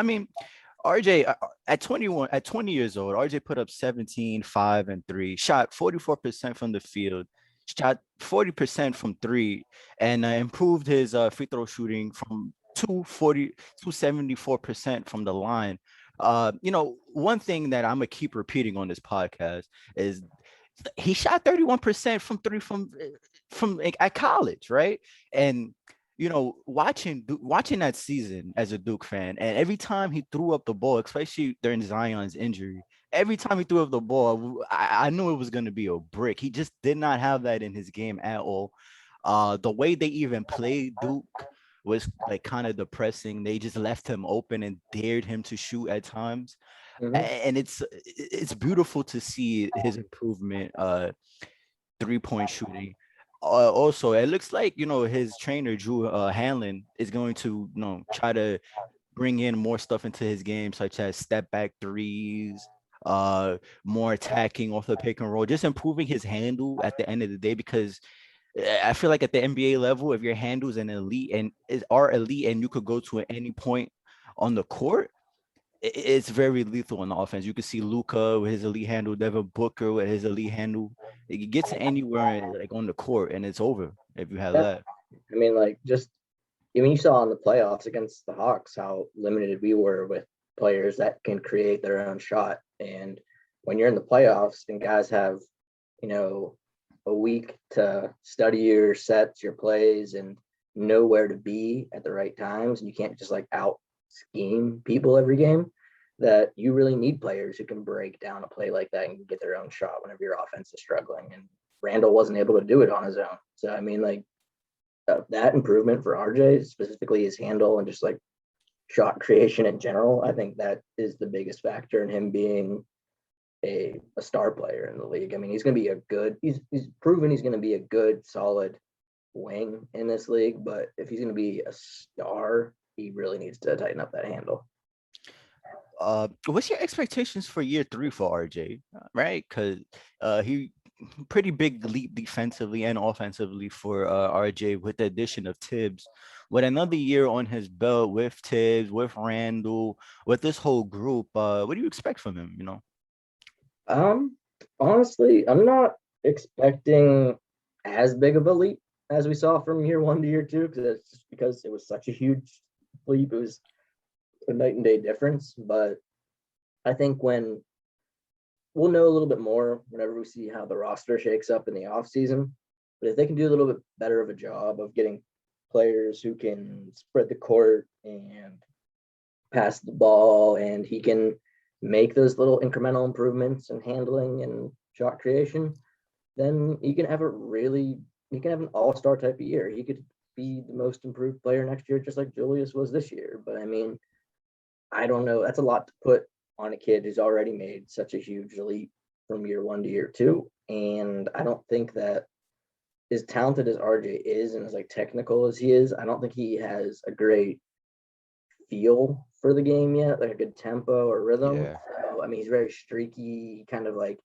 I mean, RJ at 20 years old, RJ put up 17, 5, and 3, shot 44% from the field, shot 40% from three, and improved his free throw shooting from 274% from the line. One thing that I'm gonna keep repeating on this podcast is he shot 31% from three from like, at college, right? And watching that season as a Duke fan, and every time he threw up the ball, especially during Zion's injury, every time he threw up the ball, I knew it was going to be a brick. He just did not have that in his game at all. The way they even played Duke was like kind of depressing. They just left him open and dared him to shoot at times, Hmm. and it's beautiful to see his improvement. 3-point shooting. Also, it looks like his trainer Drew Hanlon is going to try to bring in more stuff into his game, such as step back threes, more attacking off the pick and roll, just improving his handle at the end of the day. Because I feel like at the NBA level, if your handle is an elite and are elite, and you could go to any point on the court, it's very lethal on the offense. You can see Luca with his elite handle, Devin Booker with his elite handle. It gets anywhere like on the court, and it's over if you have Yeah. that. I mean, like, just I mean, you saw in the playoffs against the Hawks how limited we were with players that can create their own shot. And when you're in the playoffs and guys have, you know, a week to study your sets, your plays, and know where to be at the right times, and you can't just like out scheme people every game, that you really need players who can break down a play like that and get their own shot whenever your offense is struggling. And Randall wasn't able to do it on his own. So, I mean, like, that improvement for RJ, specifically his handle and just like shot creation in general, I think that is the biggest factor in him being a star player in the league. I mean, he's going to be a good, he's proven he's going to be a good, solid wing in this league. But if he's going to be a star, he really needs to tighten up that handle. What's your expectations for year three for RJ? Right, because he pretty big leap defensively and offensively for RJ with the addition of Tibbs. With another year on his belt with Tibbs, with Randall, with this whole group, what do you expect from him? Um, Honestly, I'm not expecting as big of a leap as we saw from year one to year two, because it's just because it was such a huge leap. It was a night and day difference. But I think when we'll know a little bit more whenever we see how the roster shakes up in the offseason. But if they can do a little bit better of a job of getting players who can spread the court and pass the ball, and he can make those little incremental improvements in handling and shot creation, then he can have an all-star type of year. He could be the most improved player next year, just like Julius was this year. But I mean, I don't know. That's a lot to put on a kid who's already made such a huge leap from year one to year two. And I don't think that as talented as RJ is and as like technical as he is, I don't think he has a great feel for the game yet, like a good tempo or rhythm. Yeah. So, I mean, he's very streaky, kind of like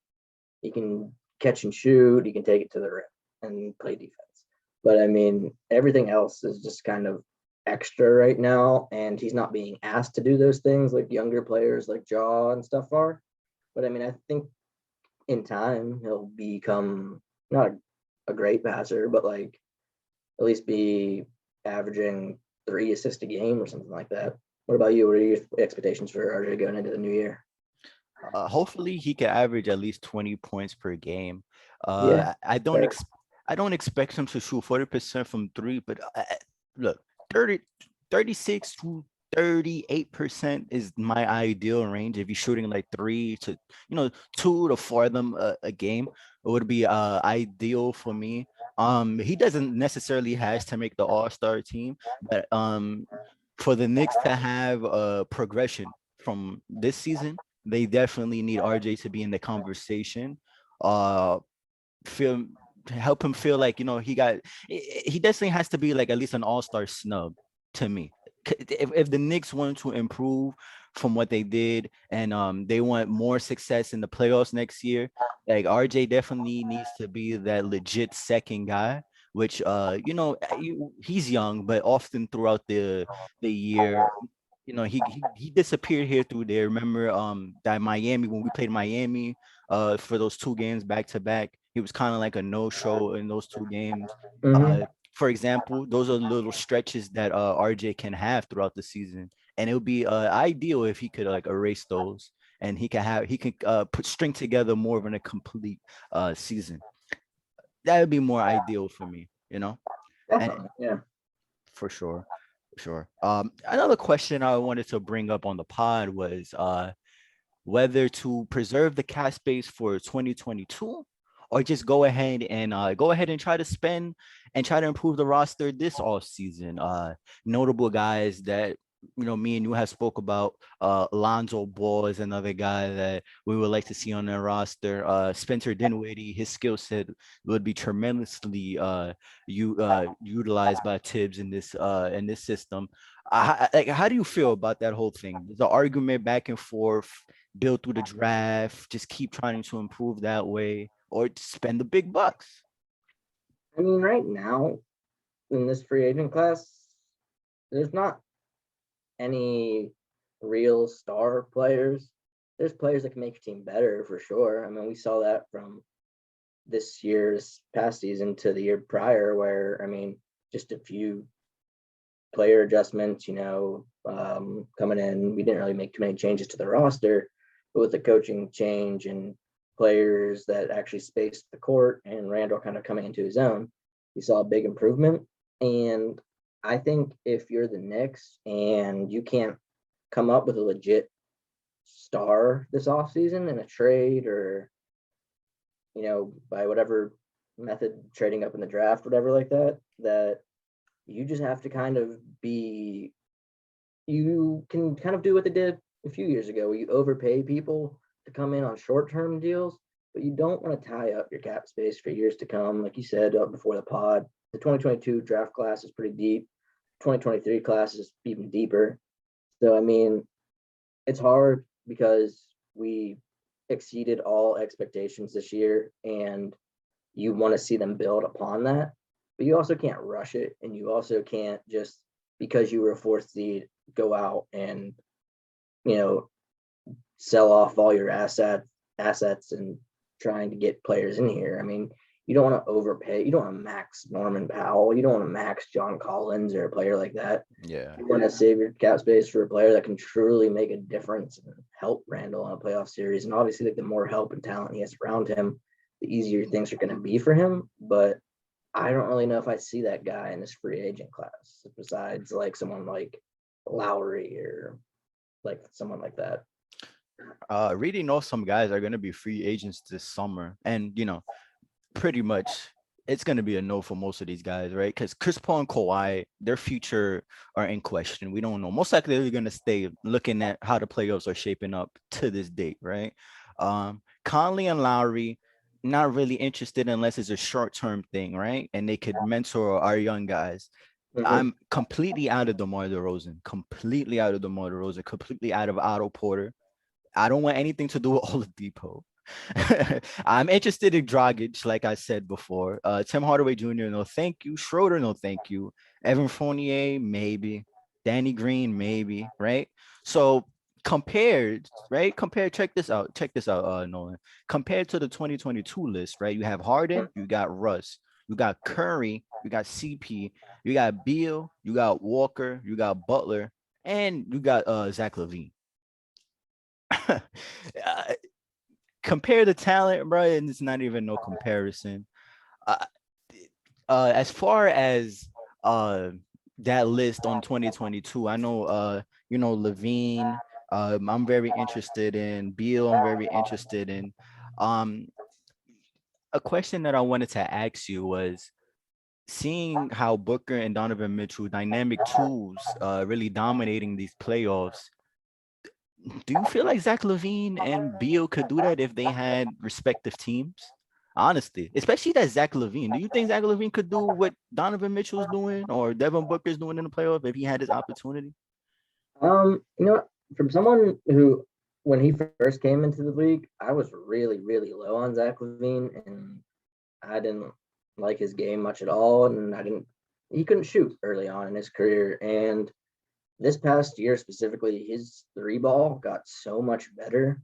he can catch and shoot, he can take it to the rim and play defense. But I mean, everything else is just kind of extra right now, and he's not being asked to do those things like younger players like Jaw and stuff are. But I mean, I think in time he'll become not a great passer, but like at least be averaging 3 assists a game or something like that. What about you? What are your expectations for RJ going into the new year? Hopefully he can average at least 20 points per game. Yeah, fair. I don't expect him to shoot 40% from three, but look, 30, 36 to 38% is my ideal range. If you're shooting like three to, 2 to 4 of them a game, it would be ideal for me. He doesn't necessarily has to make the all-star team, but for the Knicks to have a progression from this season, they definitely need RJ to be in the conversation. Uh, feel Help him feel like he definitely has to be like at least an all-star snub to me. If the Knicks want to improve from what they did and they want more success in the playoffs next year, like RJ definitely needs to be that legit second guy. Which he's young, but often throughout the year he disappeared here through there. Remember that Miami when we played Miami for those 2 games back to back, he was kind of like a no-show in those 2 games. Hmm. For example, those are little stretches that RJ can have throughout the season, and it would be ideal if he could like erase those, and he can put string together more of a complete season. That would be more ideal for me, and Definitely, yeah. for sure. Sure. Another question I wanted to bring up on the pod was whether to preserve the cap space for 2022 or just go ahead and try to spend and try to improve the roster this off season. Notable guys that me and you have spoke about. Lonzo Ball is another guy that we would like to see on their roster. Spencer Dinwiddie, his skill set would be tremendously utilized by Tibbs in this system. Like, how do you feel about that whole thing? The argument back and forth, build through the draft, just keep trying to improve that way, or spend the big bucks. I mean, right now in this free agent class, there's not any real star players. There's players that can make your team better for sure. I mean, we saw that from this year's past season to the year prior, where I mean, just a few player adjustments, coming in. We didn't really make too many changes to the roster, but with the coaching change and players that actually spaced the court and Randall kind of coming into his own, we saw a big improvement. And I think if you're the Knicks and you can't come up with a legit star this offseason in a trade or, by whatever method, trading up in the draft, whatever like that, that you just have to kind of you can kind of do what they did a few years ago, where you overpay people to come in on short-term deals, but you don't want to tie up your cap space for years to come. Like you said before the pod, the 2022 draft class is pretty deep. 2023 class is even deeper. So, I mean, it's hard because we exceeded all expectations this year and you want to see them build upon that, but you also can't rush it. And you also can't just because you were a fourth seed go out and, you know, sell off all your assets and trying to get players in here. I mean, you don't want to overpay. You don't want to max Norman Powell. You don't want to max John Collins or a player like that. Yeah. You want to save your cap space for a player that can truly make a difference and help Randall in a playoff series. And obviously, like the more help and talent he has around him, the easier things are going to be for him. But I don't really know if I see that guy in this free agent class besides like someone like Lowry or like someone like that. Really know some guys are gonna be free agents this summer, and pretty much it's gonna be a no for most of these guys, right? Because Chris Paul and Kawhi, their future are in question. We don't know. Most likely they're gonna stay looking at how the playoffs are shaping up to this date, right? Conley and Lowry, not really interested unless it's a short-term thing, right? And they could mentor our young guys. Mm-hmm. I'm completely out of DeMar DeRozan, completely out of DeMar DeRozan, completely out of Otto Porter. I don't want anything to do with Oladipo. I'm interested in Dragic, like I said before. Tim Hardaway Jr., no thank you. Schroeder, no thank you. Evan Fournier, maybe. Danny Green, maybe, right? So compared, right? Check this out. Check this out, Nolan. Compared to the 2022 list, right? You have Harden, you got Russ, you got Curry, you got CP, you got Beal, you got Walker, you got Butler, and you got Zach LaVine. uh, Compare the talent, bro, and it's not even no comparison. Uh, as far as uh that list on 2022, I know Levine. I'm very interested in Beal. I'm very interested in. Um, a question that I wanted to ask you was seeing how Booker and Donovan Mitchell, dynamic tools, really dominating these playoffs. Do you feel like Zach LaVine and Beal could do that if they had respective teams? Honestly, especially that Zach LaVine. Do you think Zach LaVine could do what Donovan Mitchell's doing or Devin Booker's doing in the playoff if he had his opportunity? You know what? From someone who, when he first came into the league, I was really, really low on Zach Levine, and I didn't like his game much at all, and he couldn't shoot early on in his career, and this past year specifically, his three ball got so much better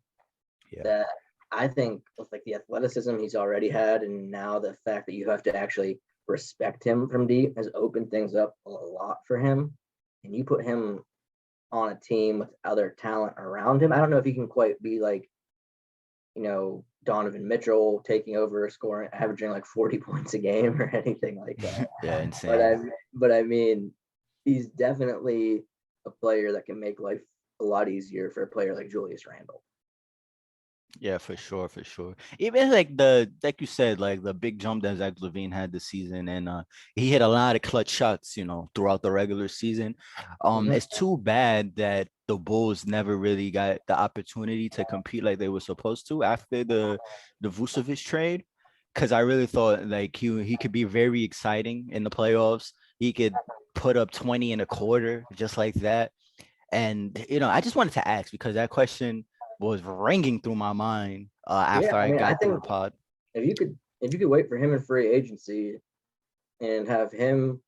Yeah. that I think with like the athleticism he's already had, and now the fact that you have to actually respect him from deep has opened things up a lot for him. And you put him on a team with other talent around him. I don't know if he can quite be like, Donovan Mitchell taking over, scoring, averaging like 40 points a game or anything like that. Yeah, But insane. I mean, he's definitely a player that can make life a lot easier for a player like Julius Randle. Yeah, for sure, for sure. Even like you said, like the big jump that Zach Levine had this season, and he hit a lot of clutch shots, throughout the regular season. Mhm. It's too bad that the Bulls never really got the opportunity to compete like they were supposed to after the Vucevic trade, because I really thought like he could be very exciting in the playoffs. He could put up 20 in a quarter just like that. And I just wanted to ask because that question was ringing through my mind Yeah, after I I mean, I got through think the pod. if you could wait for him in free agency and have him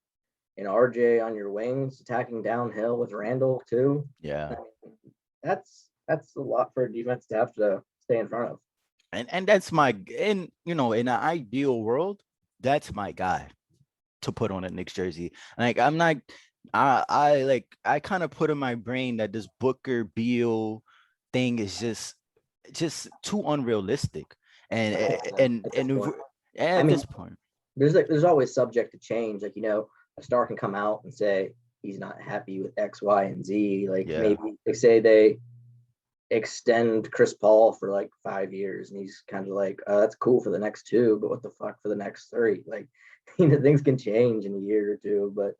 and RJ on your wings attacking downhill with Randall too, I Yeah. mean, that's a lot for a defense to have to stay in front of. And that's my in an ideal world, that's my guy to put on a Knicks jersey. Like I'm not I kind of put in my brain that this Booker Beal thing is just too unrealistic. And I think so at this point. I at mean, this point. there's always subject to change. Like, a star can come out and say he's not happy with X, Y, and Z. Like Yeah. maybe they say they extend Chris Paul for like 5 years, and he's kind of like, that's cool for the next two, but what the fuck for the next three? Like, things can change in a year or two. But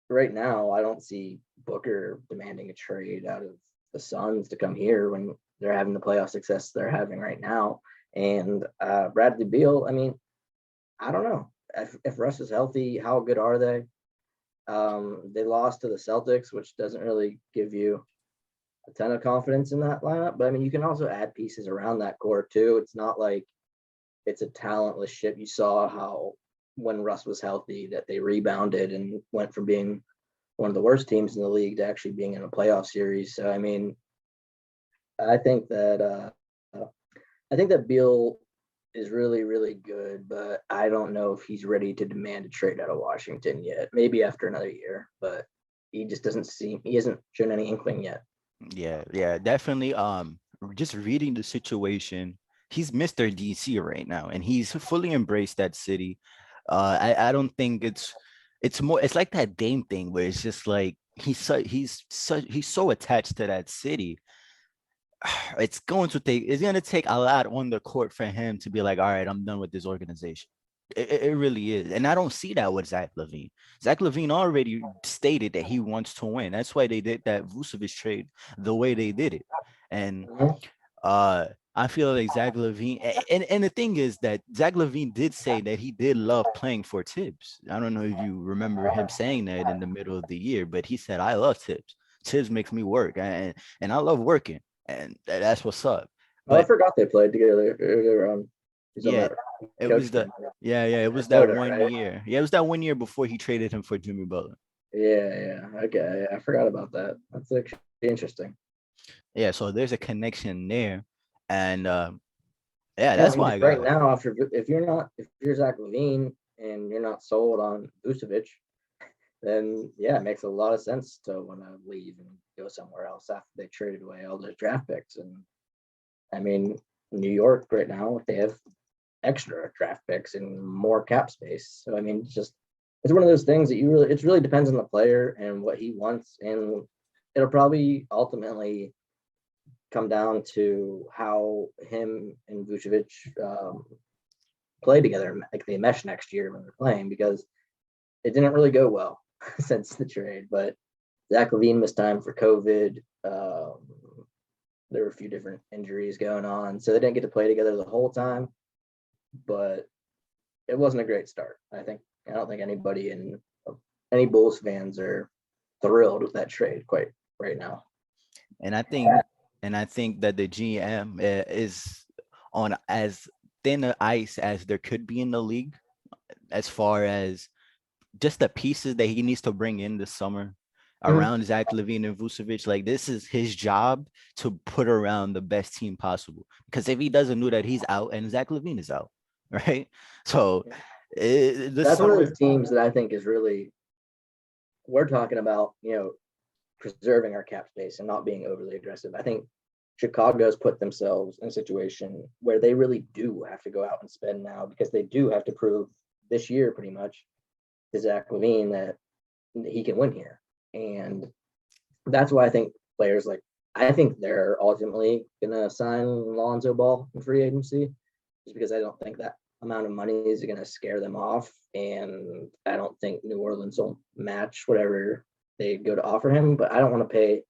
right now, I don't see Booker demanding a trade out of the Suns to come here when they're having the playoff success they're having right now. And Bradley Beal, I mean, I don't know if Russ is healthy. How good are they? They lost to the Celtics, which doesn't really give you a ton of confidence in that lineup. But I mean, you can also add pieces around that core too. It's not like it's a talentless ship. You saw how when Russ was healthy that they rebounded and went from being one of the worst teams in the league to actually being in a playoff series. So I mean, I think that I think that Beal is really, really good, but I don't know if he's ready to demand a trade out of Washington yet. Maybe after another year, but he hasn't shown any inkling yet. Yeah, yeah, definitely. Just reading the situation, he's Mr. DC right now, and he's fully embraced that city. I don't think it's like that Dame thing where it's just like he's so attached to that city. It's gonna take a lot on the court for him to be like, all right, I'm done with this organization. It really is. And I don't see that with Zach Levine. Zach Levine already stated that he wants to win. That's why they did that Vucevic trade the way they did it. And Mhm. uh I feel like Zach Levine and the thing is that Zach Levine did say that he did love playing for Tibbs. I don't know if you remember him saying that in the middle of the year, but he said, I love Tibbs. Tibbs makes me work and I love working. And that's what's up. Oh, I But forgot they played together. He's on yeah, that it coach was team. it was that Minnesota, one right? year. Yeah, it was that one year before he traded him for Jimmy Butler. Yeah, yeah. Okay, yeah, I forgot about that. That's actually interesting. Yeah, so there's a connection there. And yeah, Yeah, I that's mean, why 'cause I right got now, if you're Zach Levine and you're not sold on Vucevic, then yeah, it makes a lot of sense to want to leave and go somewhere else after they traded away all those draft picks. And I mean, New York right now, they have extra draft picks and more cap space. So I mean, it's one of those things that it really depends on the player and what he wants, and it'll probably ultimately come down to how him and Vucevic play together, like they mesh next year when they're playing, because it didn't really go well since the trade. But Zach Levine missed time for COVID. There were a few different injuries going on, so they didn't get to play together the whole time. But it wasn't a great start. I don't think any Bulls fans are thrilled with that trade quite right now. and I think that the GM is on as thin a ice as there could be in the league as far as just the pieces that he needs to bring in this summer. Mhm. around Zach LaVine and Vucevic. Like this is his job to put around the best team possible. Because if he doesn't do that, he's out and Zach LaVine is out, right? So the That's one of summer, those teams that I think is really, we're talking about, preserving our cap space and not being overly aggressive. I think Chicago's put themselves in a situation where they really do have to go out and spend now because they do have to prove this year pretty much to Zach LaVine that he can win here. And that's why I think players like, I think they're ultimately gonna sign Lonzo Ball in free agency, just because I don't think that amount of money is gonna scare them off, and I don't think New Orleans will match whatever they go to offer him. But I don't want to pay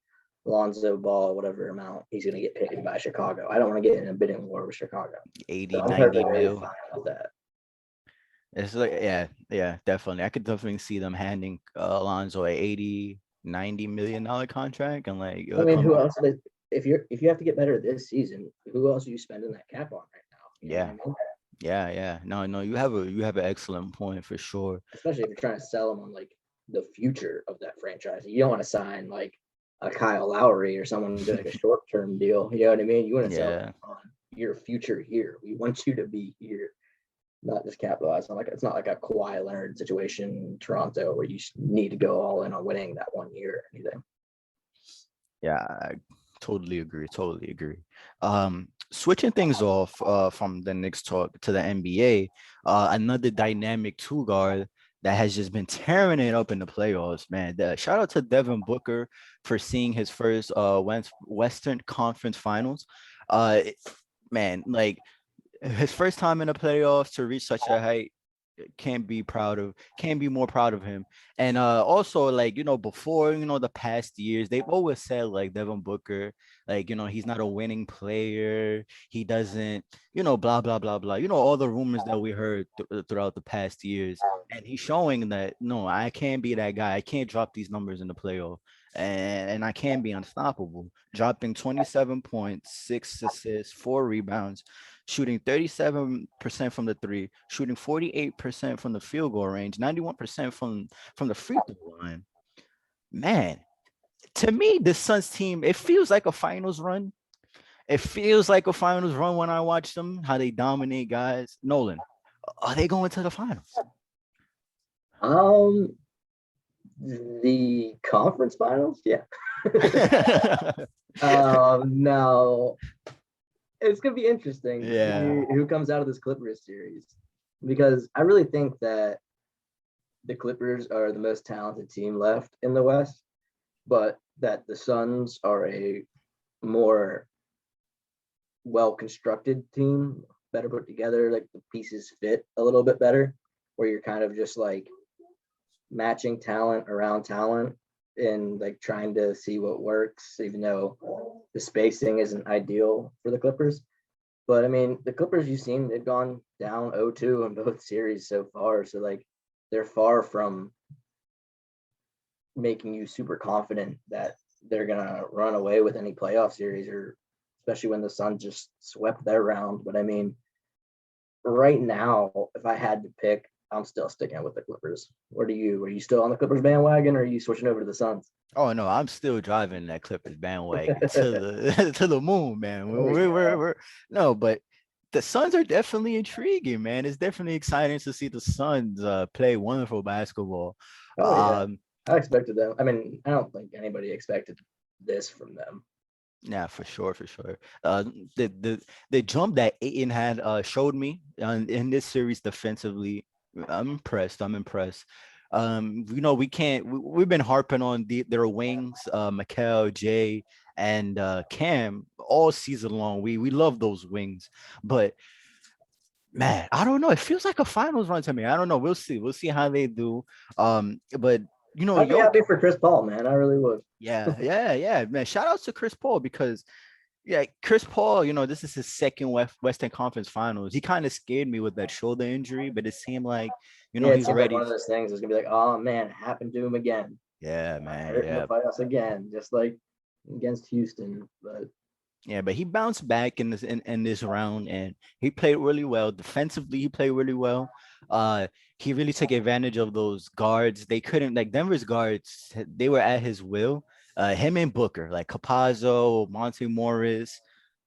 Lonzo Ball whatever amount he's gonna get paid by Chicago. I don't want to get in a bidding war with Chicago, 80, so I'm 90 perfectly mil. fine with that. It's like, yeah, definitely. I could definitely see them handing Alonzo a 80, $90 million contract and like, I mean, come who on. else? If you have to get better this season, who else are you spending that cap on right now? You know what Yeah, I mean? yeah. No, you have an excellent point for sure. Especially if you're trying to sell them on like the future of that franchise. You don't want to sign like a Kyle Lowry or someone to like a short term deal. You know what I mean? You want to sell them Yeah. on your future here. We want you to be here, not just capitalize on like it's not like a Kawhi Leonard situation in Toronto where you need to go all in on winning that 1 year or anything. Yeah, I totally agree. Totally agree. Switching things off from the Knicks talk to the NBA, another dynamic two guard that has just been tearing it up in the playoffs, man. Shout out to Devin Booker for seeing his first Western Conference Finals. Man, like his first time in the playoffs to reach such a height, can't be more proud of him. And also, like, before, the past years, they've always said like Devin Booker, like, he's not a winning player, he doesn't, blah blah blah blah, all the rumors that we heard throughout the past years. And he's showing that no, I can't be that guy. I can't drop these numbers in the playoff, and I can be unstoppable, dropping 27 points, 6 assists, 4 rebounds, shooting 37% from the three, shooting 48% from the field goal range, 91% from the free throw line. Man, to me, the Suns team, it feels like a finals run. It feels like a finals run when I watch them, how they dominate guys. Nolan, are they going to the finals? Um, the conference finals, yeah. No, it's gonna be interesting to Yeah. see who comes out of this Clippers series because I really think that the Clippers are the most talented team left in the West, but that the Suns are a more well constructed team, better put together, like the pieces fit a little bit better, where you're kind of just like matching talent around talent and like trying to see what works, even though the spacing isn't ideal for the Clippers. But I mean, the Clippers you've seen, they've gone down 0-2 in both series so far. So like they're far from making you super confident that they're gonna run away with any playoff series, or especially when the Suns just swept their round. But I mean, right now, if I had to pick, I'm still sticking with the Clippers. What are you? Are you still on the Clippers bandwagon, or are you switching over to the Suns? Oh no, I'm still driving that Clippers bandwagon to the to the moon, man. There we go. No, but the Suns are definitely intriguing, man. It's definitely exciting to see the Suns play wonderful basketball. Oh yeah, Um, I expected them. I mean, I don't think anybody expected this from them. yeah, for sure, for sure. The jump that Aiton had showed me in this series defensively. I'm impressed. I'm impressed. We can't. We've been harping on their wings, Mikel, Jay, and Cam all season long. We love those wings, but man, I don't know. It feels like a finals run to me. I don't know. We'll see. We'll see how they do. But I'd be yo, happy for Chris Paul, man. I really would. yeah, man. Shout out to Chris Paul because yeah, Chris Paul, this is his second Western Conference Finals. He kind of scared me with that shoulder injury, but it seemed like, Yeah, it he's seems like ready. one of those things is gonna be like, oh man, it happened to him again. Yeah, man. Hurt in the Yeah. playoffs again, just like against Houston. But Yeah, but he bounced back in this round, and he played really well. Defensively, he played really well. Uh, he really took advantage of those guards. They couldn't like Denver's guards. They were at his will. Him and Booker, like Capazzo, Monte Morris,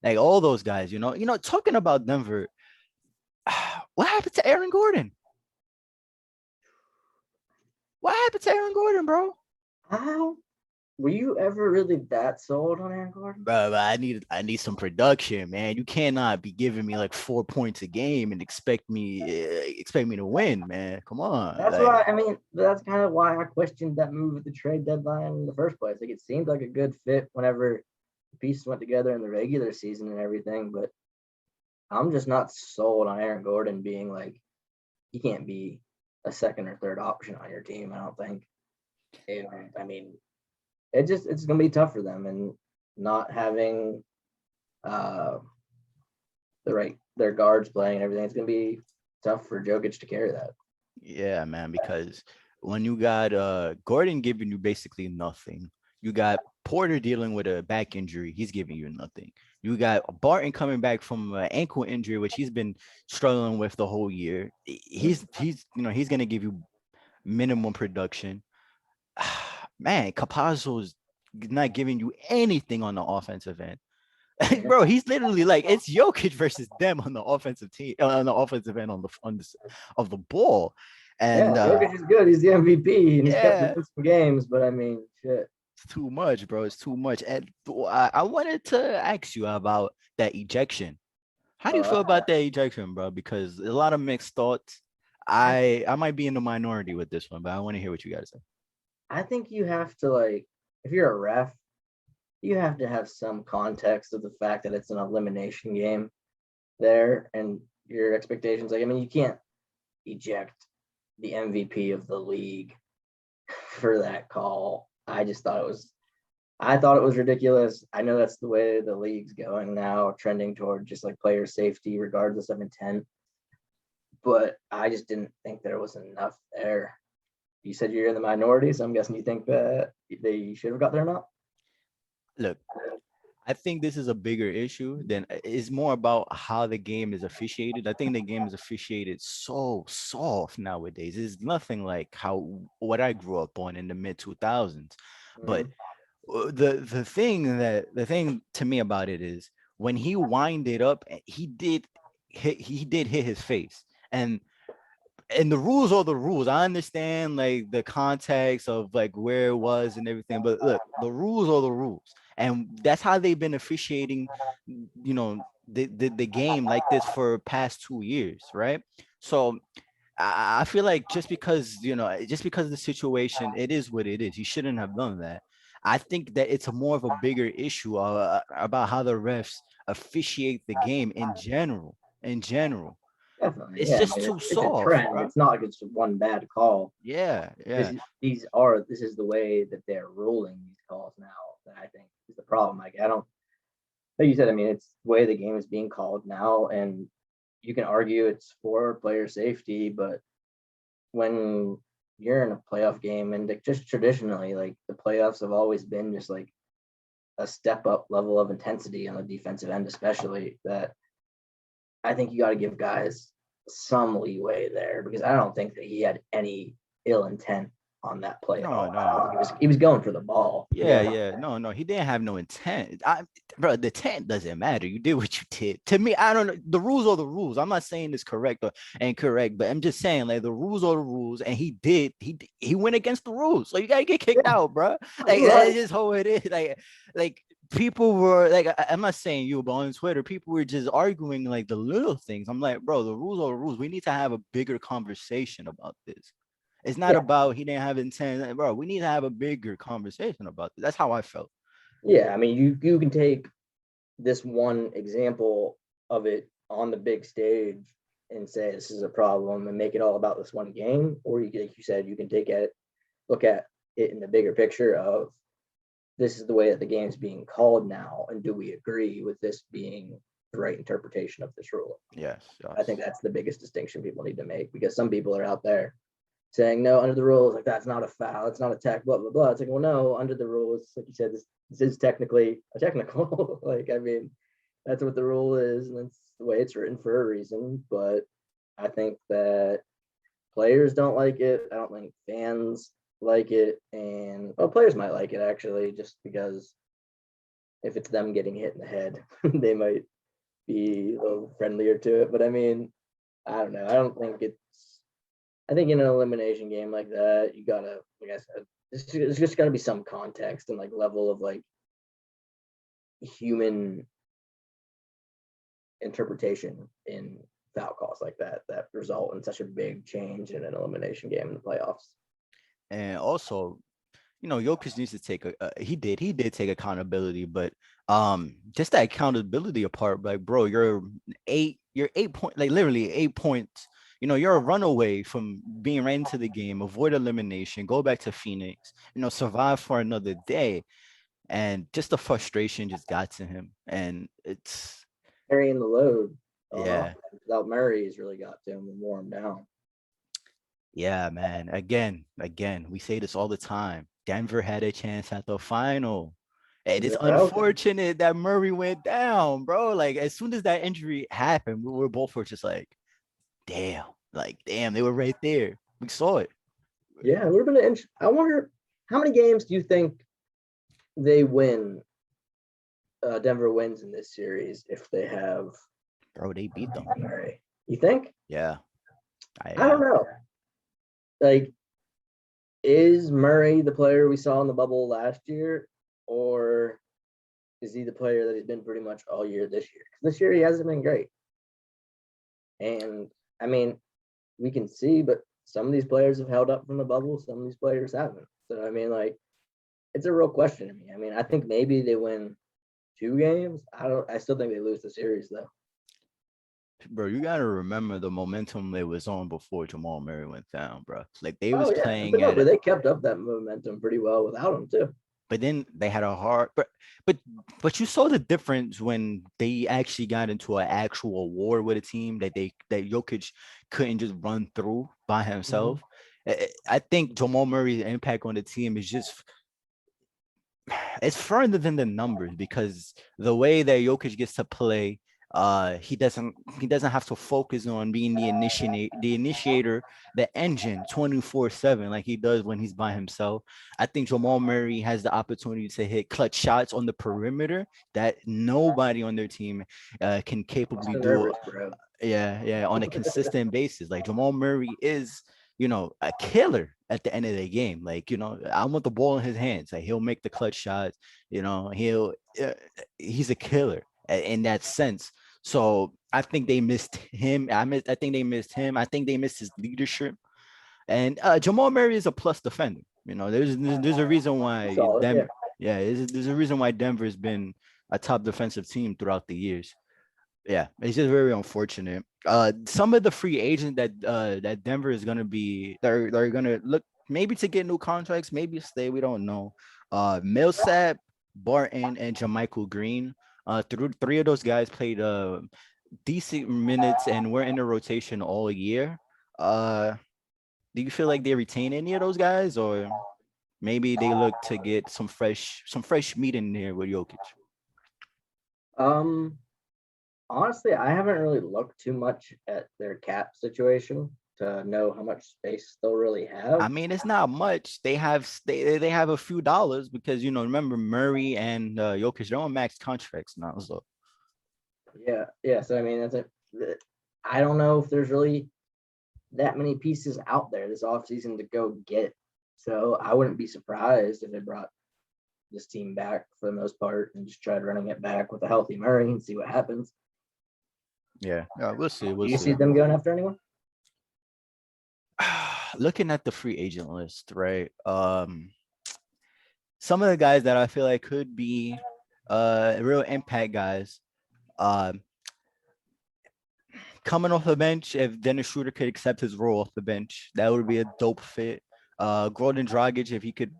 like all those guys. Talking about Denver, what happened to Aaron Gordon? What happened to Aaron Gordon, bro? How were you ever really that sold on Aaron Gordon? Bro, I need some production, man. You cannot be giving me like 4 points a game and expect me to win, man. Come on, That's like why I mean that's kind of why I questioned that move at the trade deadline in the first place. Like it seemed like a good fit whenever the pieces went together in the regular season and everything, but I'm just not sold on Aaron Gordon being like he can't be a second or third option on your team. I don't think. And I mean, it's gonna be tough for them, and not having uh their guards playing and everything. It's gonna be tough for Jokic to carry that. yeah, man. Because when you got Gordon giving you basically nothing, you got Porter dealing with a back injury, he's giving you nothing. You got Barton coming back from an ankle injury, which he's been struggling with the whole year. He's gonna give you minimum production. Man, Capazzo's not giving you anything on the offensive end. Yeah, Bro, he's literally like it's Jokic versus them on the offensive team, on the offensive end of the ball. yeah, And Jokic is good. He's the MVP, and he's kept them yeah, in some games. But I mean, shit. it's too much, bro. It's too much. And I wanted to ask you about that ejection. How do you Uh, feel about that ejection, bro? Because a lot of mixed thoughts. I I might be in the minority with this one, but I want to hear what you guys say. I think you have to like if you're a ref, you have to have some context of the fact that it's an elimination game there, and your expectations. Like, I mean, you can't eject the MVP of the league for that call. I thought it was ridiculous. I know that's the way the league's going now, trending toward just like player safety, regardless of intent. But I just didn't think there was enough there. You said you're in the minority, so I'm guessing you think that they should have got there or not? Look, I think this is a bigger issue than it's more about how the game is officiated. I think the game is officiated so soft nowadays. It's nothing like how what I grew up on in the mid 2000s. But Mm-hmm. the thing to me about it is when he winded up, he did hit his face, and the rules are the rules. I understand like the context of like where it was and everything, but look, the rules are the rules, and that's how they've been officiating, the game like this for past 2 years, right? So I feel like just because of the situation, it is what it is. He shouldn't have done that. I think that it's a more of a bigger issue about how the refs officiate the game in general. In general, Definitely, it's yeah. I just mean, too it's a soft, trend. bro. It's not like it's one bad call. Yeah, This yeah. is this is the way that they're ruling these calls now. That I think is the problem. Like I don't, like you said. I mean, it's the way the game is being called now, and you can argue it's for player safety, but when you're in a playoff game, and just traditionally, like the playoffs have always been just like a step up level of intensity on the defensive end, especially that I think you got to give guys some leeway there because I don't think that he had any ill intent on that play at No, all. I think no. he was going for the ball. Yeah, yeah. No, no. He didn't have no intent. Bro, the intent doesn't matter. You did what you did. To me, I don't know. The rules are the rules. I'm not saying it's correct or incorrect, but I'm just saying like the rules are the rules, and he went against the rules. So you gotta get kicked Yeah, out, bro. no, Like you're right. that's just how it is. Like people were like, I'm not saying you, but on Twitter, people were just arguing like the little things. I'm like, bro, the rules are the rules. We need to have a bigger conversation about this. It's not Yeah, about he didn't have intent, bro. We need to have a bigger conversation about this. That's how I felt. yeah. I mean, you can take this one example of it on the big stage and say this is a problem and make it all about this one game, or you like you said, you can look at it in the bigger picture of this is the way that the game is being called now, and do we agree with this being the right interpretation of this rule? Yes, I think yes. that's the biggest distinction people need to make because some people are out there saying no under the rules, like that's not a foul, it's not a tech, blah blah blah. It's like, well, no, under the rules, like you said, this is technically a technical. Like, I mean, that's what the rule is, and that's the way it's written for a reason. But I think that players don't like it. I don't think fans like it, and well, players might like it actually, just because if it's them getting hit in the head, they might be a little friendlier to it. But I mean, I don't know. I don't think it's. I think in an elimination game like that, you gotta, like I said, it's just gotta be some context and like level of like human interpretation in foul calls like that result in such a big change in an elimination game in the playoffs. And also, Jokic needs to take he did take accountability, but just that accountability apart, like bro, you're 8 point, like literally 8 points. You're a runaway from being right into the game, avoid elimination, go back to Phoenix, survive for another day. And just the frustration just got to him. And it's Carrying the load on yeah, offense without Murray has really got to him and wore him down. yeah, man. Again, we say this all the time. Denver had a chance at the final. And it's Well, unfortunate that Murray went down, bro. Like as soon as that injury happened, we were both were just damn, damn, they were right there. We saw it. yeah, it would have been an I wonder how many games do you think they win? Denver wins in this series if they have Bro, they beat them. Murray. You think? Yeah. I don't know. Like, is Murray the player we saw in the bubble last year, or is he the player that he's been pretty much all year this year? Because this year he hasn't been great. And I mean, we can see, but some of these players have held up from the bubble, some of these players haven't. So I mean, like, it's a real question to me. I mean, I think maybe they win 2 games. I still think they lose the series though. Bro, you gotta remember the momentum they was on before Jamal Murray went down, bro. Like they Oh was yeah, playing but at they kept up that momentum pretty well without him too. but then they had a hard but but you saw the difference when they actually got into an actual war with a team that Jokic couldn't just run through by Mm-hmm. himself. I think Jamal Murray's impact on the team is just it's further than the numbers because the way that Jokic gets to play, he doesn't have to focus on being the initiator, the engine 24/7 like he does when he's by himself. I think Jamal Murray has the opportunity to hit clutch shots on the perimeter that nobody on their team can capably So do. nervous, bro. Yeah, on a consistent basis. Like Jamal Murray is, a killer at the end of the game. Like, I want the ball in his hands. Like he'll make the clutch shots. He's a killer in that sense. So I think they missed him. I think they missed him. I think they missed his leadership. And Jamal Murray is a plus defender. There's a reason why Solid, yeah. there's a reason why Denver's been a top defensive team throughout the years. Yeah, it's just very unfortunate. Some of the free agents that Denver is gonna be, they're gonna look maybe to get new contracts, maybe stay. We don't know. Millsap, Barton, and Jermichael Green. Through three of those guys played decent minutes and were in the rotation all year. Uh, do you feel like they retain any of those guys, or maybe they look to get some fresh meat in there with Jokic? Um, Honestly, I haven't really looked too much at their cap situation to know how much space they'll really I have. mean, it's not much. They have a few dollars because remember Murray and Jokic, they're on max contracts now. So Yeah, yeah. So I mean, I don't know if there's really that many pieces out there this offseason to go get. So I wouldn't be surprised if they brought this team back for the most part and just tried running it back with a healthy Murray and see what happens. yeah, we'll see. Do We'll you see see. them going after anyone? Looking at the free agent list, right? Some of the guys that I feel like could be real impact guys. Um, Coming off the bench, if Dennis Schroeder could accept his role off the bench, that would be a dope fit. Gordon Dragic, if he could,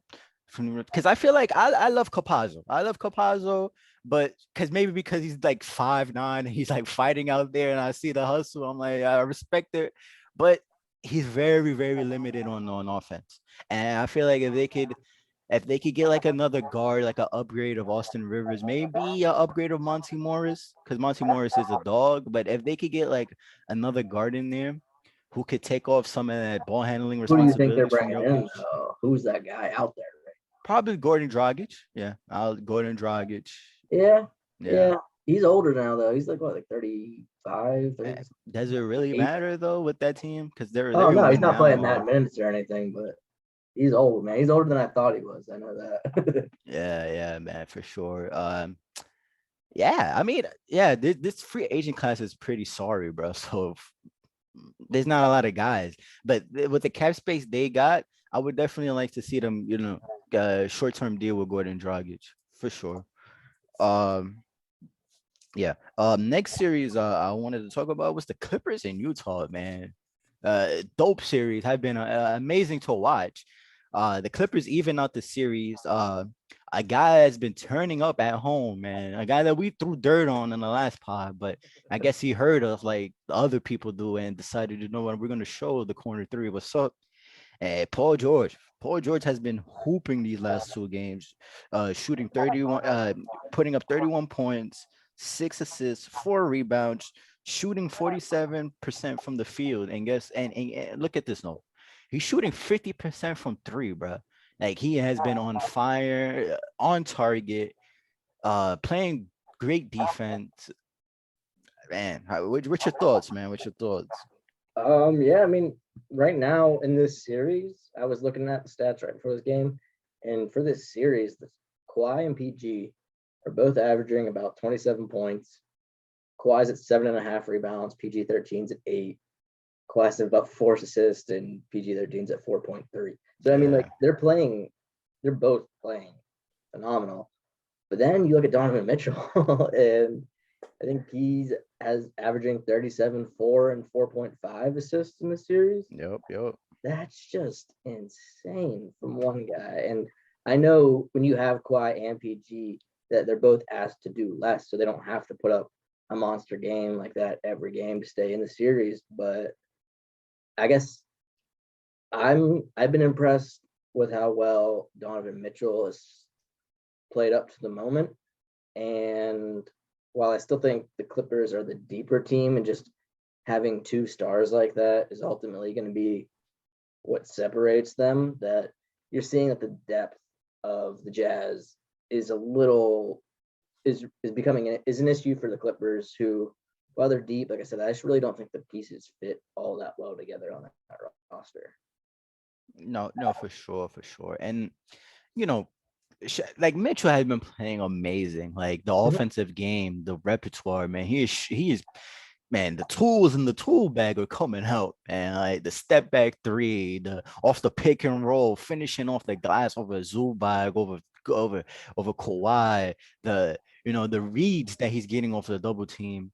because I feel like I love Campazzo. I love Campazzo, but because he's like 5'9", and he's like fighting out there, and I see the hustle. I'm like, I respect it, but he's very, very limited on offense. And I feel like if they could get like another guard, like an upgrade of Austin Rivers, maybe an upgrade of Monty Morris, because Monty Morris is a dog. But if they could get like another guard in there who could take off some of that ball handling Who do you think they're responsibilities from bringing in? Jokic, Who's that guy out there? probably Gordon Dragic. Yeah, I'll Gordon Dragic. Yeah, Yeah. yeah. He's older now though. He's like what, like 35, Eh, 30, does it really 8. matter though with that team? Because they're Oh gonna no, he's win not now. playing that minutes or anything, but he's old, man. He's older than I thought he was. I know that. Yeah, yeah, man, for sure. Yeah, I mean, yeah, this free agent class is pretty sorry, bro. So there's not a lot of guys, but with the cap space they got, I would definitely like to see them, short term deal with Gordon Dragic for sure. Um, yeah. Next series I wanted to talk about was the Clippers in Utah, man. Dope series have been amazing to watch. The Clippers even out the series. A guy that's been turning up at home, man. A guy that we threw dirt on in the last pod, but I guess he heard of like the other people do and decided, you know what, we're gonna show the corner three. What's up? Paul George. Paul George has been hooping these last two games, shooting 31, putting up 31 points, 6 assists, 4 rebounds, shooting 47% from the field. And guess and look at this note. He's shooting 50% from three, bro. Like he has been on fire, on target, playing great defense. Man, what's your thoughts, man? What's your thoughts? Yeah, I mean, right now in this series, I was looking at the stats right before this game, and for this series, the Kawhi and PG are both averaging about 27 points. Kawhi's at 7.5 rebounds, PG 13's at 8. Kawhi's at about 4 assists, and PG 13's at 4.3. So I mean, like Yeah. they're both playing phenomenal. But then you look at Donovan Mitchell, and I think he's as averaging 37, 4, and 4.5 assists in the series. Yep. Yep. That's just insane from one guy. And I know when you have Kawhi and PG that they're both asked to do less, so they don't have to put up a monster game like that every game to stay in the series. But I guess I've been impressed with how well Donovan Mitchell has played up to the moment. And while I still think the Clippers are the deeper team and just having two stars like that is ultimately going to be what separates them, that you're seeing that the depth of the Jazz is a little is becoming is an issue for the Clippers who, while they're deep, like I said, I just really don't think the pieces fit all that well together on that roster. No, no, for sure, for sure. And you know, like Mitchell has been playing amazing. Like the Mhm. offensive game, the repertoire, man. He is man. The tools in the tool bag are coming out, man. Like the step back three, the off the pick and roll, finishing off the glass over Zubac, over Kawhi. The reads that he's getting off the double team,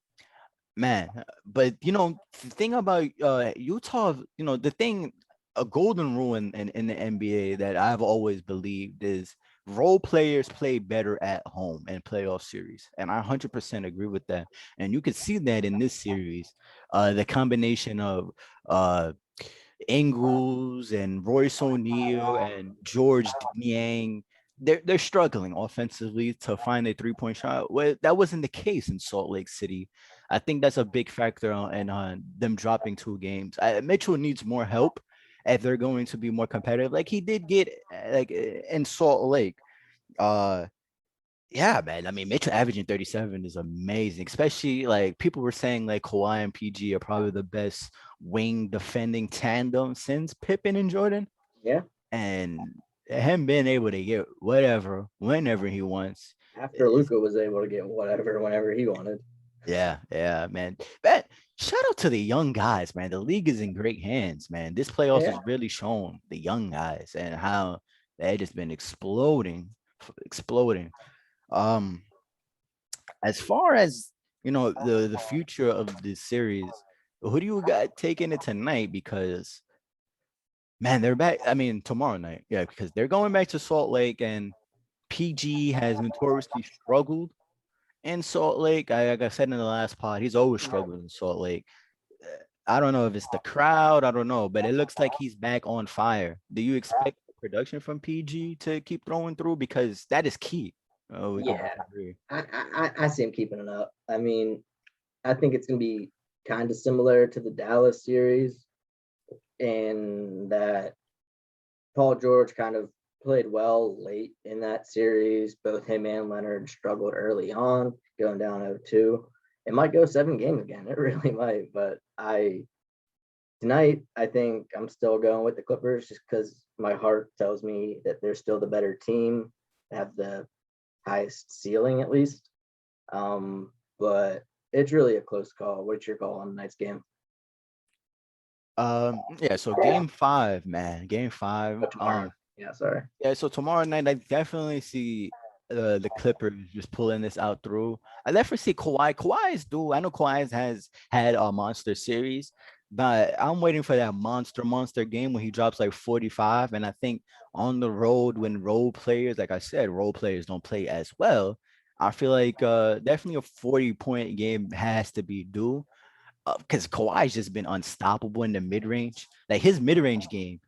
man. But the thing about Utah, the thing, a golden rule in the NBA that I've always believed is role players play better at home in playoff series, and I 100% agree with that. And you could see that in this series, the combination of uh Ingles and Royce O'Neal and George Niang, they're struggling offensively to find a 3-point shot. Well, that wasn't the case in Salt Lake City. I think that's a big factor in them dropping 2 games. Mitchell needs more help if they're going to be more competitive, like he did get like in Salt Lake. Uh, yeah, man. I mean, Mitchell averaging 37 is amazing, especially like people were saying like Kawhi and PG are probably the best wing defending tandem since Pippen and Jordan. Yeah. And him being able to get whatever, whenever he wants. After Luca was able to get whatever whenever he wanted. Yeah, yeah, man. But shout out to the young guys, man. The league is in great hands, man. This playoffs Yeah. has really shown the young guys and how they just been exploding, exploding. Um, as far as the future of this series, who do you got taking it tonight? Because man, they're back. I mean, tomorrow night, yeah, because they're going back to Salt Lake, and PG has notoriously struggled in Salt Lake. Like I said in the last pod, he's always struggled in Salt Lake. I don't know if it's the crowd. I don't know, but it looks like he's back on fire. Do you expect production from PG to keep throwing through because that is key? Oh, we could Yeah, both agree. I see him keeping it up. I mean, I think it's going to be kind of similar to the Dallas series in that Paul George kind of played well late in that series. Both him and Leonard struggled early on, going down 0-2. It might go 7 games again. It really might. But tonight, I think I'm still going with the Clippers just because my heart tells me that they're still the better team, have the highest ceiling at least. But it's really a close call. What's your call on tonight's game? Yeah, so game five, man. Game five. Oh, tomorrow. Yeah, sorry. Yeah, so tomorrow night I definitely see the Clippers just pulling this out through. I definitely see Kawhi. Kawhi's do. I know Kawhi has had a monster series, but I'm waiting for that monster game when he drops like 45. And I think on the road when role players, like I said, role players don't play as well. I feel like definitely a 40-point game has to be due. Because Kawhi's just been unstoppable in the mid range. Like his mid range game,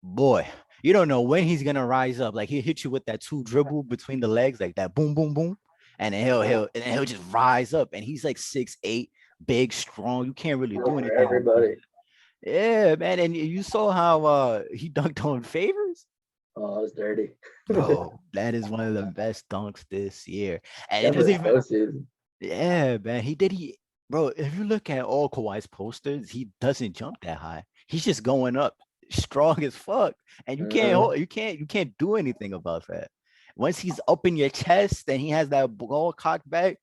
boy, you don't know when he's gonna rise up. Like he hit you with that two dribble between the legs, like that boom, boom, boom, and then he'll just rise up. And he's like 6'8", big, strong. You can't really do For anything against everybody. him. Yeah, man. And you saw how he dunked on Favors. Oh, it was dirty. Bro, that is one of the best dunks this year. And it doesn't Definitely even postseason. yeah, man. He bro, if you look at all Kawhi's posters, he doesn't jump that high. He's just going up strong as fuck. And you can't Mhm. hold, you can't do anything about that. Once he's up in your chest and he has that ball cocked back,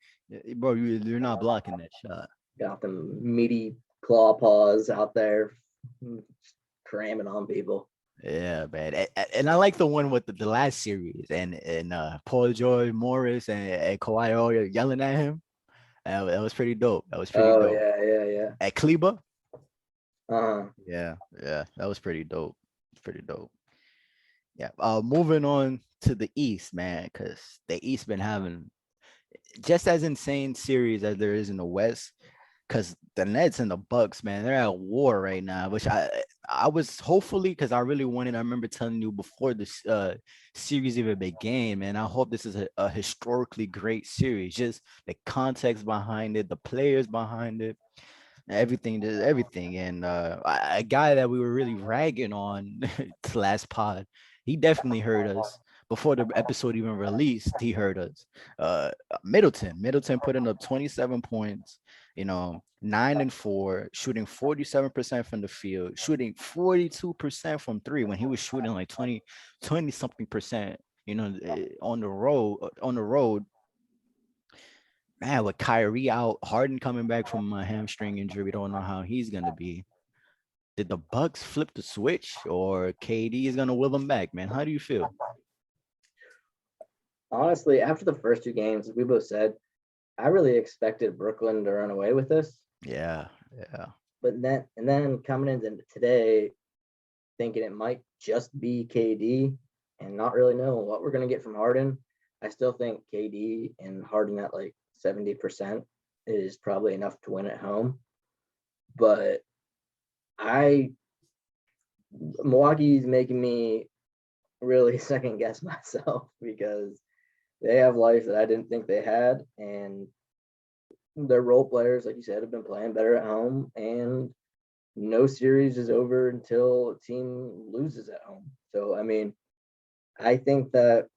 bro, you're not blocking that shot. Got them meaty claw paws out there cramming on people. Yeah, man. And I like the one with the last series and Paul George Morris and Kawhi all yelling at him. That was pretty dope. That was pretty Oh dope. yeah, yeah, yeah. At Kleba, Uh-huh. yeah, that was pretty dope. Pretty dope. Yeah. Moving on to the East, man, because the East been having just as insane series as there is in the West. Because the Nets and the Bucks, man, they're at war right now. Which I was hopefully because I really wanted. I remember telling you before this series even began, man. I hope this is a historically great series. Just the context behind it, the players behind it, everything. And a guy that we were really ragging on last pod, he definitely heard us before the episode even released. He heard us. Middleton putting up 27 points, 9 and 4, shooting 47% from the field, shooting 42% from three when he was shooting like 20 something percent, on the road. Man, with Kyrie out, Harden coming back from a hamstring injury, we don't know how he's gonna be. Did the Bucks flip the switch, or KD is gonna will them back? Man, how do you feel? Honestly, after the first 2 games, as we both said, I really expected Brooklyn to run away with this. Yeah, yeah, But then coming into today, thinking it might just be KD and not really knowing what we're gonna get from Harden. I still think KD and Harden at like 70% is probably enough to win at home. But I Milwaukee's making me really second guess myself because they have life that I didn't think they had, and their role players, like you said, have been playing better at home. And no series is over until a team loses at home. So I mean, I think that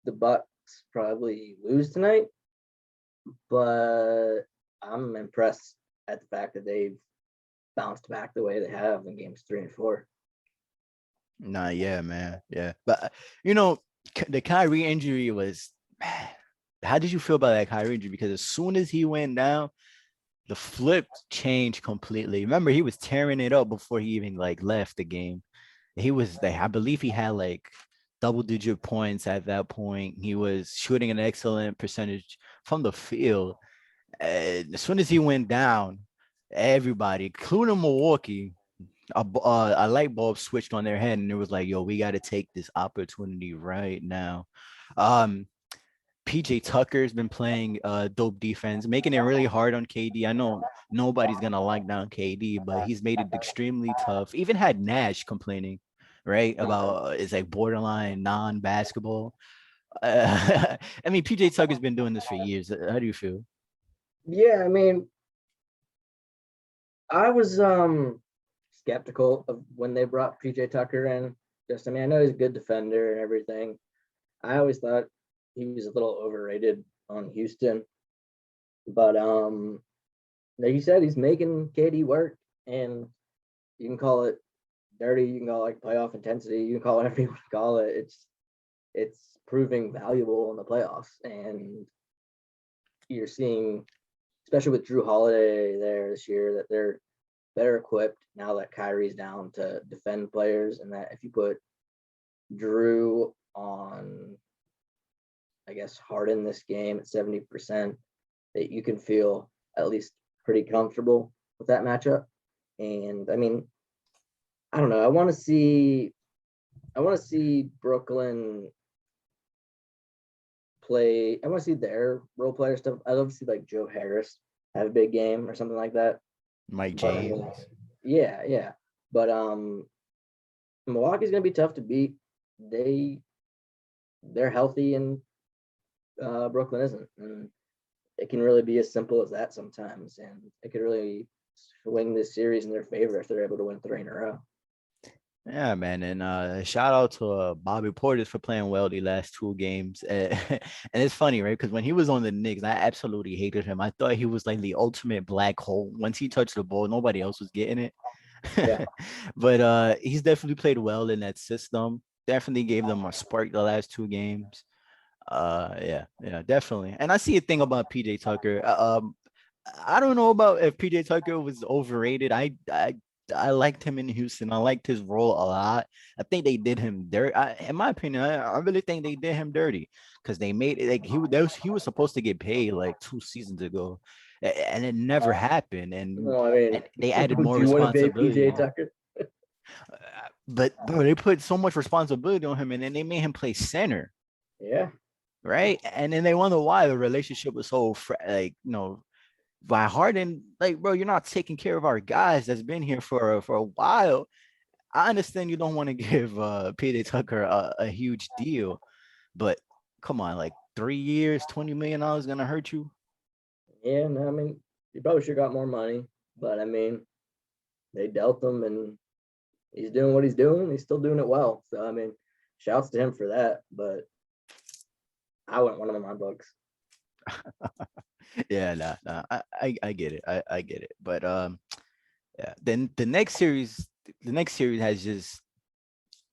the Bucks probably lose tonight, but I'm impressed at the fact that they've bounced back the way they have in games 3 and 4. nah, yeah, man, yeah. But the Kyrie injury was. Man, how did you feel about that Kyrie injury? Because as soon as he went down, the flip changed completely. Remember, he was tearing it up before he even like left the game. He was there. I believe he had like double-digit points at that point. He was shooting an excellent percentage from the field. And as soon as he went down, everybody, including Milwaukee, a light bulb switched on their head, and it was like, "Yo, we got to take this opportunity right now." Um, PJ Tucker's been playing dope defense, making it really hard on KD. I know nobody's gonna lock down KD, but he's made it extremely tough. Even had Nash complaining, right, about it's like borderline non-basketball. I mean, PJ Tucker's been doing this for years. How do you feel? Yeah, I mean, I was skeptical of when they brought PJ Tucker in. Just, I mean, I know he's a good defender and everything. I always thought he was a little overrated on Houston, but like you said, he's making KD work, and you can call it dirty, you can call it like playoff intensity, you can call it whatever you want to call it. It's proving valuable in the playoffs, and you're seeing, especially with Drew Holiday there this year, that they're better equipped now that Kyrie's down to defend players, and that if you put Drew on, I guess, Harden this game at 70%, that you can feel at least pretty comfortable with that matchup. And I mean, I don't know. I want to see Brooklyn play. I want to see their role player stuff. I love to see like Joe Harris have a big game or something like that. Mike But I James. mean, yeah. But Milwaukee's gonna be tough to beat. They're healthy, and Brooklyn isn't. And it can really be as simple as that sometimes. And it could really swing this series in their favor if they're able to win 3 in a row. Yeah, man, and shout out to Bobby Portis for playing well the last 2 games. And it's funny, right? Because when he was on the Knicks, I absolutely hated him. I thought he was like the ultimate black hole. Once he touched the ball, nobody else was getting it. Yeah. But he's definitely played well in that system. Definitely gave them a spark the last 2 games. Yeah, definitely. And I see a thing about PJ Tucker. I don't know about if PJ Tucker was overrated. I liked him in Houston. I liked his role a lot. I think they did him dirty. In my opinion, I really think they did him dirty because they made it like he was supposed to get paid like 2 seasons ago, and it never happened. Well, I mean, And they added would more you want to pay PJ responsibility. Tucker? But bro, they put so much responsibility on him, and then they made him play center, Yeah. right? And then they wonder why the relationship was so like by Harden, like bro, you're not taking care of our guys that's been here for a while. I understand you don't want to give PJ Tucker a huge deal, but come on, like 3 years, $20 million gonna hurt you. Yeah, no, I mean, you probably should have got more money, but I mean, they dealt him, and he's doing what he's doing. He's still doing it well. So I mean, shouts to him for that. But I wouldn't want him in my books. Yeah, nah. I get it. I get it. But yeah. Then the next series has just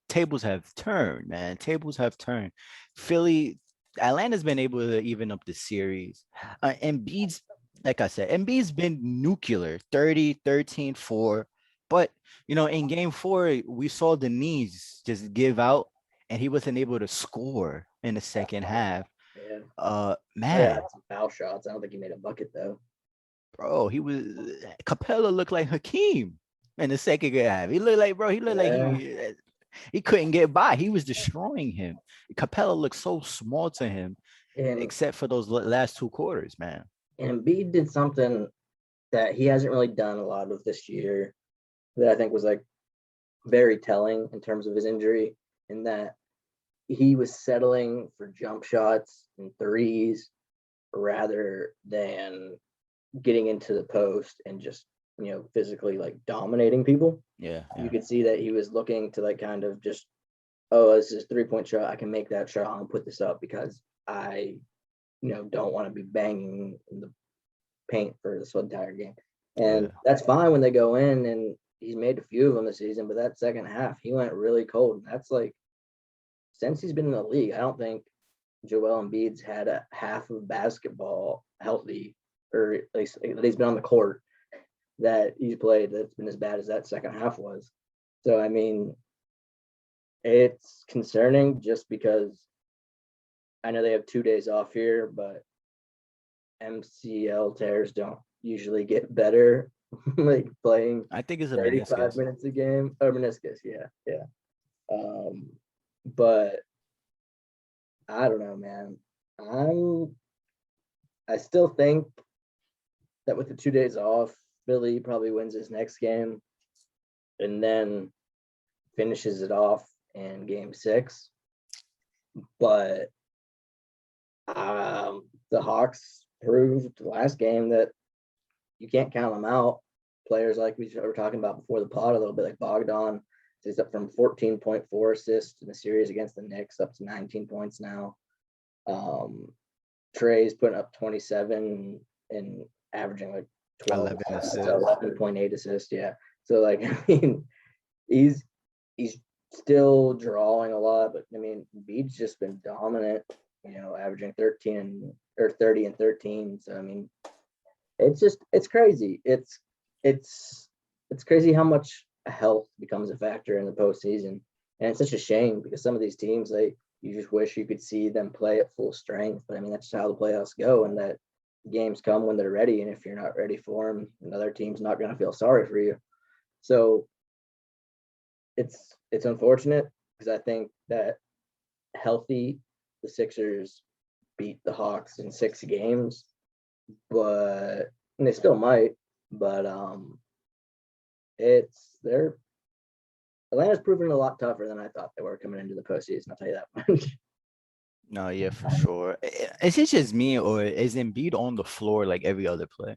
tables have turned, man. Tables have turned. Philly, Atlanta's been able to even up the series. Embiid's, like I said, Embiid's been nuclear, 30, 13, 4. But, in game 4, we saw the knees just give out and he wasn't able to score in the second half. Yeah. Man, Some foul shots. I don't think he made a bucket though. bro, Capella looked like Hakeem in the second half. He looked like, bro, he looked like Yeah. he couldn't get by. He was destroying him. Capella looked so small to him, And except for those last 2 quarters, man. Embiid did something that he hasn't really done a lot of this year that I think was like very telling in terms of his injury, in that he was settling for jump shots and threes rather than getting into the post and just physically like dominating people. Yeah. You could see that he was looking to like kind of just, oh, this is 3-point shot, I can make that shot, I'll put this up because I don't want to be banging in the paint for this entire game. And that's fine when they go in, and he's made a few of them this season, but that second half he went really cold. And that's like, since he's been in the league, I don't think Joel Embiid's had a half of basketball healthy, or at least he's been on the court that he's played that's been as bad as that second half was. So I mean, it's concerning just because I know they have 2 days off here, but MCL tears don't usually get better like playing I think it's a 35 meniscus. minutes a game, or meniscus. Yeah. But I don't know, man. I'm I still think that with the 2 days off, Philly probably wins his next game and then finishes it off in game six. But the Hawks proved last game that you can't count them out. Players like we were talking about before the pod, a little bit like Bogdan, is up from 14.4 assists in the series against the Knicks up to 19 points now. Trey's putting up 27 and averaging like 12 11 assists, assists. 11.8 assists. Yeah. So like I mean, he's he's still drawing a lot, but I mean, Bede's just been dominant, averaging 13 or 30 and 13. So I mean, it's crazy. It's crazy how much health becomes a factor in the postseason. And it's such a shame because some of these teams, you just wish you could see them play at full strength. But I mean, that's how the playoffs go, and that games come when they're ready. And if you're not ready for them, another team's not going to feel sorry for you. So it's unfortunate because I think that healthy, the Sixers beat the Hawks in 6 games, but and they still might. But it's they're Atlanta's proven a lot tougher than I thought they were coming into the postseason. I'll tell you that much. No, yeah, for sure. Is it just me or is Embiid on the floor like every other play?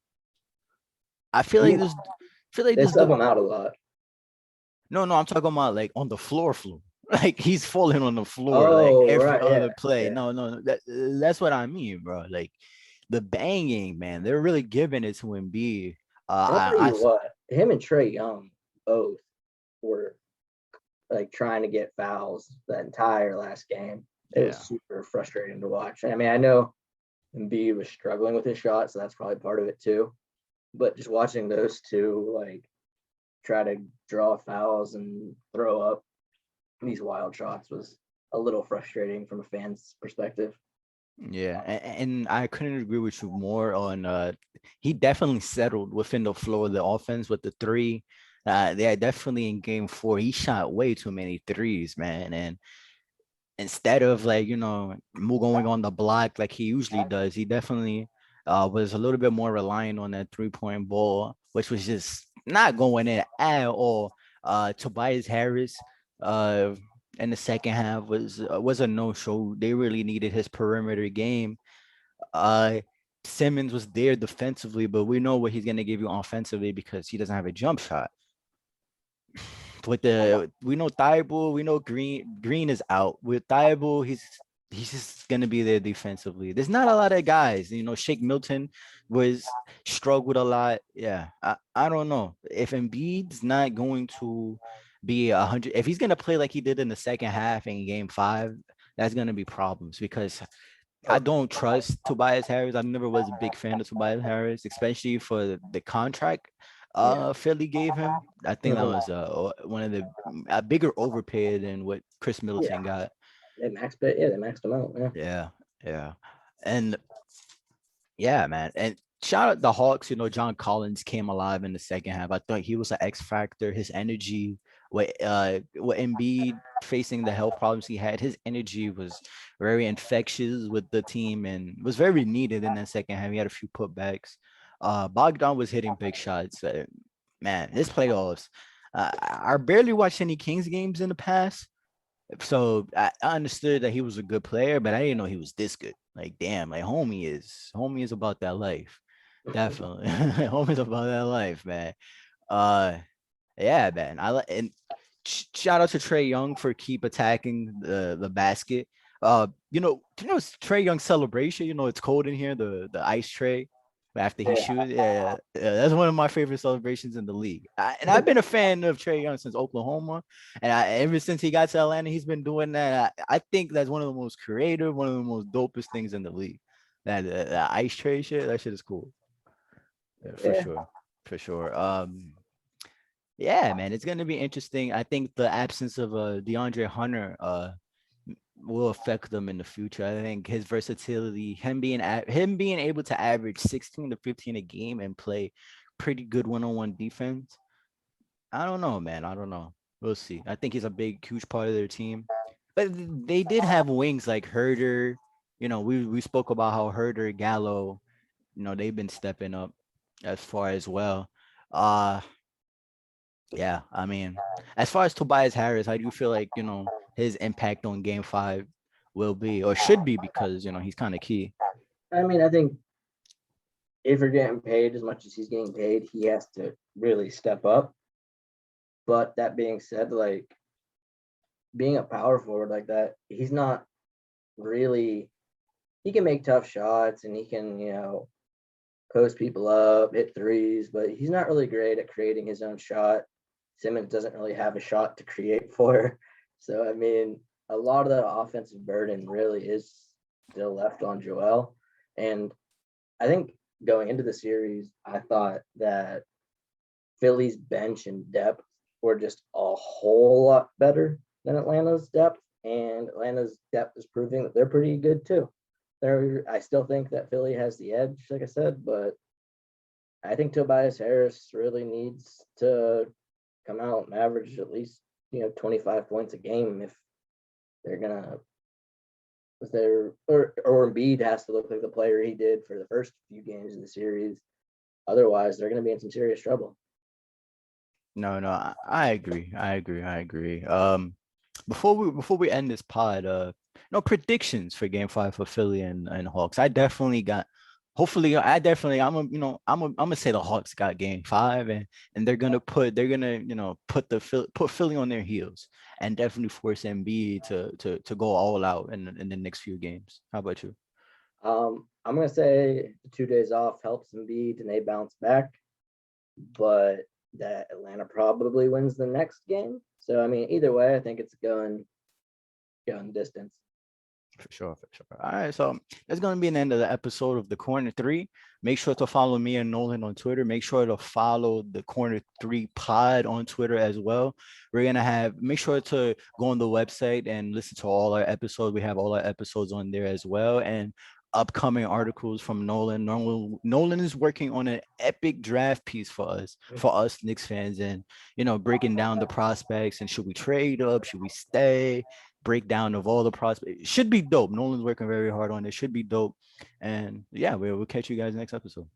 I feel like this. I feel like They this. sub them out a lot. No, I'm talking about like on the floor. Like he's falling on the floor like Oh, every right, yeah, other play. yeah. No, that's what I mean, bro. Like the banging, man. They're really giving it to Embiid. And I'll tell you what, him and Trey Young both were like trying to get fouls that entire last game. It was Yeah. super frustrating to watch. I mean, I know Embiid was struggling with his shot, so that's probably part of it too. But just watching those two like try to draw fouls and throw up these wild shots was a little frustrating from a fan's perspective. Yeah, and I couldn't agree with you more on he definitely settled within the flow of the offense with the three. Yeah, definitely in game four, he shot way too many threes, man. And instead of like, going on the block like he usually does, he definitely was a little bit more reliant on that 3-point ball, which was just not going in at all. Tobias Harris uh in the second half was a no-show. They really needed his perimeter game. Uh Simmons was there defensively, but we know what he's gonna give you offensively because he doesn't have a jump shot. With the we know Thibault, we know Green is out. With Thibault, he's just gonna be there defensively. There's not a lot of guys. Shake Milton was struggled a lot. Yeah, I don't know if Embiid's not going to be 100. If he's gonna play like he did in the second half in game five, that's gonna be problems because I don't trust Tobias Harris. I never was a big fan of Tobias Harris, especially for the contract Yeah. Philly gave him. I think that Mhm. was one of the a bigger overpay than what Chris Yeah. Middleton got. They maxed them out. Yeah. Yeah, yeah. And yeah, man. And shout out the Hawks. John Collins came alive in the second half. I thought he was an X factor. His energy, what Embiid facing the health problems he had, his energy was very infectious with the team and was very needed in that second half. He had a few putbacks. Bogdan was hitting big shots. Man, his playoffs. I barely watched any Kings games in the past, so I understood that he was a good player, but I didn't know he was this good. Like, damn, like homie is about that life. Definitely. Homie's about that life, man. Uh yeah, man. I like and shout out to Trey Young for keep attacking the basket. Trey Young's celebration. It's cold in here. The ice tray after he Yeah. shoots. Yeah, that's one of my favorite celebrations in the league. And I've been a fan of Trey Young since Oklahoma, and ever since he got to Atlanta, he's been doing that. I think that's one of the most creative, one of the most dopest things in the league. That ice tray shit. That shit is cool. Yeah, for Yeah. sure, for sure. Yeah, man, it's gonna be interesting. I think the absence of DeAndre Hunter will affect them in the future. I think his versatility, him being able to average 16 to 15 a game and play pretty good one-on-one defense. I don't know, man. I don't know. We'll see. I think he's a big, huge part of their team. But they did have wings like Herder. we spoke about how Herder, Gallo, they've been stepping up as far as well. Uh yeah, I mean, as far as Tobias Harris, how do you feel like, his impact on game 5 will be or should be, because, he's kind of key. I mean, I think if you're getting paid as much as he's getting paid, he has to really step up. But that being said, like being a power forward like that, he's not really. He can make tough shots and he can, post people up, hit threes, but he's not really great at creating his own shot. Simmons doesn't really have a shot to create for. So I mean, a lot of the offensive burden really is still left on Joel. And I think going into the series, I thought that Philly's bench and depth were just a whole lot better than Atlanta's depth, and Atlanta's depth is proving that they're pretty good too. I still think that Philly has the edge, like I said, but I think Tobias Harris really needs to come out and average at least 25 points a game they're gonna if they're or Embiid has to look like the player he did for the first few games of the series. Otherwise, they're gonna be in some serious trouble. No, no, I agree. I agree. Before we end this pod, no predictions for game 5 for Philly and Hawks. I definitely got. Hopefully, I'm gonna say the Hawks got game 5, and they're gonna put Philly on their heels and definitely force Embiid to go all out in the next few games. How about you? I'm gonna say the 2 days off helps Embiid and they bounce back, but that Atlanta probably wins the next game. So I mean, either way, I think it's going distance. For sure, for sure. All right, so that's gonna be an end of the episode of the Corner Three. Make sure to follow me and Nolan on Twitter. Make sure to follow the Corner Three Pod on Twitter as well. We're gonna make sure to go on the website and listen to all our episodes. We have all our episodes on there as well, and upcoming articles from Nolan. Nolan is working on an epic draft piece for us Knicks fans, and breaking down the prospects and should we trade up, should we stay, breakdown of all the prospects. It should be dope. Nolan's working very hard on it. Should be dope. And yeah, we'll catch you guys next episode.